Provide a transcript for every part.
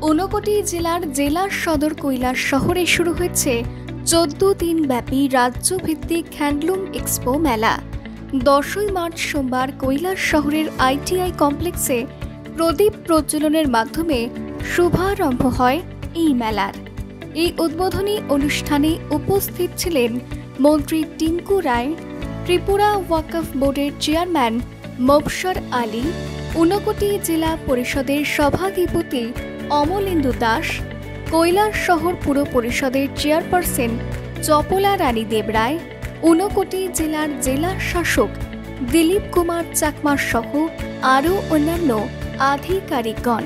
ঊনকোটি জেলার জেলা সদর কৈলাস শহরে শুরু হয়েছে 14 দিন ব্যাপী রাজ্যভিত্তিক হ্যান্ডলুম এক্সপো মেলা। 10ই মার্চ সোমবার কৈলাস শহরের আইটিআই কমপ্লেক্সে প্রদীপ প্রজ্বলনের মাধ্যমে শুভারম্ভ হয় এই মেলার। এই উদ্বোধনী অনুষ্ঠানে উপস্থিত ছিলেন মন্ত্রী টিঙ্কু রায়, ত্রিপুরা ওয়াকফ বোর্ডের চেয়ারম্যান মবসর আলী, ঊনকোটি জেলা পরিষদের সভাধিপতি অমলেন্দু দাস, কৈলাস শহর পুর পরিষদের চেয়ারপারসন চপলা রানী দেবরায়, ঊনকোটি জেলার জেলা শাসক দিলীপ কুমার চাকমা সহ আরও অন্যান্য আধিকারিকগণ।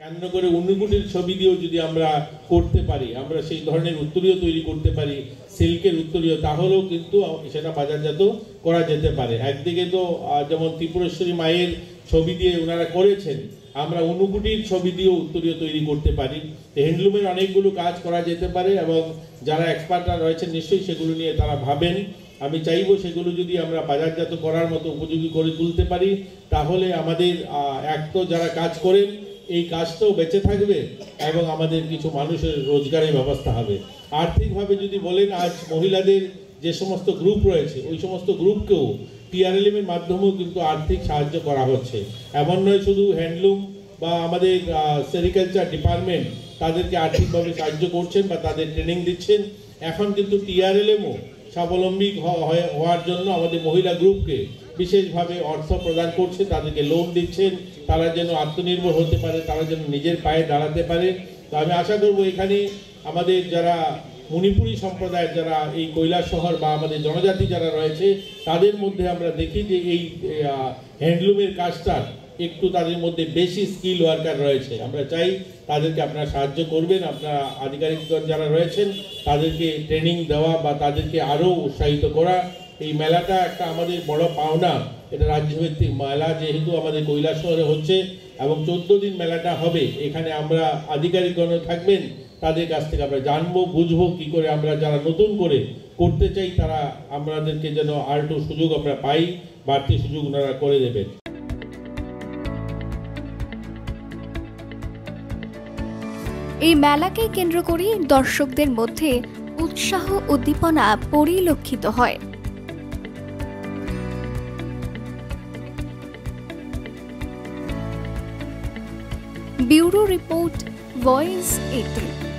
কেন্দ্র করে ঊনকোটির ছবি দিয়েও যদি আমরা করতে পারি, আমরা সেই ধরনের উত্তরীয় তৈরি করতে পারি, সিল্কের উত্তরীয়, তাহলেও কিন্তু সেটা বাজারজাত করা যেতে পারে। একদিকে তো যেমন ত্রিপুরেশ্বরী মায়ের ছবি দিয়ে ওনারা করেছেন, আমরা ঊনকোটির ছবি দিয়েও উত্তরীয় তৈরি করতে পারি। হ্যান্ডলুমের অনেকগুলো কাজ করা যেতে পারে এবং যারা এক্সপার্টরা রয়েছেন নিশ্চয়ই সেগুলো নিয়ে তারা ভাবেন। আমি চাইবো সেগুলো যদি আমরা বাজারজাত করার মতো উপযোগী করে তুলতে পারি, তাহলে আমাদের এক তো যারা কাজ করেন এই কাজটাও বেঁচে থাকবে এবং আমাদের কিছু মানুষের রোজগারের ব্যবস্থা হবে। আর্থিকভাবে যদি বলেন, আজ মহিলাদের যে সমস্ত গ্রুপ রয়েছে ওই সমস্ত গ্রুপকেও TRLM এর মাধ্যমেও কিন্তু আর্থিক সাহায্য করা হচ্ছে। এমন নয় শুধু হ্যান্ডলুম বা আমাদের সেরিকালচার ডিপার্টমেন্ট তাদেরকে আর্থিকভাবে সাহায্য করছেন বা তাদের ট্রেনিং দিচ্ছেন, এখন কিন্তু TRLMও স্বাবলম্বী হওয়ার জন্য আমাদের মহিলা গ্রুপকে বিশেষভাবে অর্থ প্রদান করছে, তাদেরকে লোন দিচ্ছেন, তারা যেন আত্মনির্ভর হতে পারে, তারা যেন নিজের পায়ে দাঁড়াতে পারে। তো আমি আশা করব এখানে আমাদের যারা মণিপুরী সম্প্রদায়ের যারা এই কৈলাস শহর বা আমাদের জনজাতি যারা রয়েছে তাদের মধ্যে আমরা দেখি যে এই হ্যান্ডলুমের কাজটা একটু তাদের মধ্যে বেশি স্কিল ওয়ার্কার রয়েছে। আমরা চাই তাদেরকে আপনারা সাহায্য করবেন, আপনারা আধিকারিকগণ যারা রয়েছেন তাদেরকে ট্রেনিং দেওয়া বা তাদেরকে আরও উৎসাহিত করা। এই মেলাটা একটা আমাদের বড় পাওনা, এটা রাজ্যভিত্তিক মেলা যেহেতু আমাদের কৈলাস শহরে হচ্ছে এবং 14 দিন মেলাটা হবে। এখানে আমরা আধিকারিকগণ থাকবেন, তাদের কাছ থেকে আমরা জানবো বুঝবো কি করে আমরা যারা নতুন করে করতে চাই তারা আমাদেরকে যেন আর একটু সুযোগ আমরা পাই, বাড়তি সুযোগ ওনারা করে দেবেন। এই মেলাকে কেন্দ্র করে দর্শকদের মধ্যে উৎসাহ উদ্দীপনা পরিলক্ষিত হয়। Bureau report, voice 18।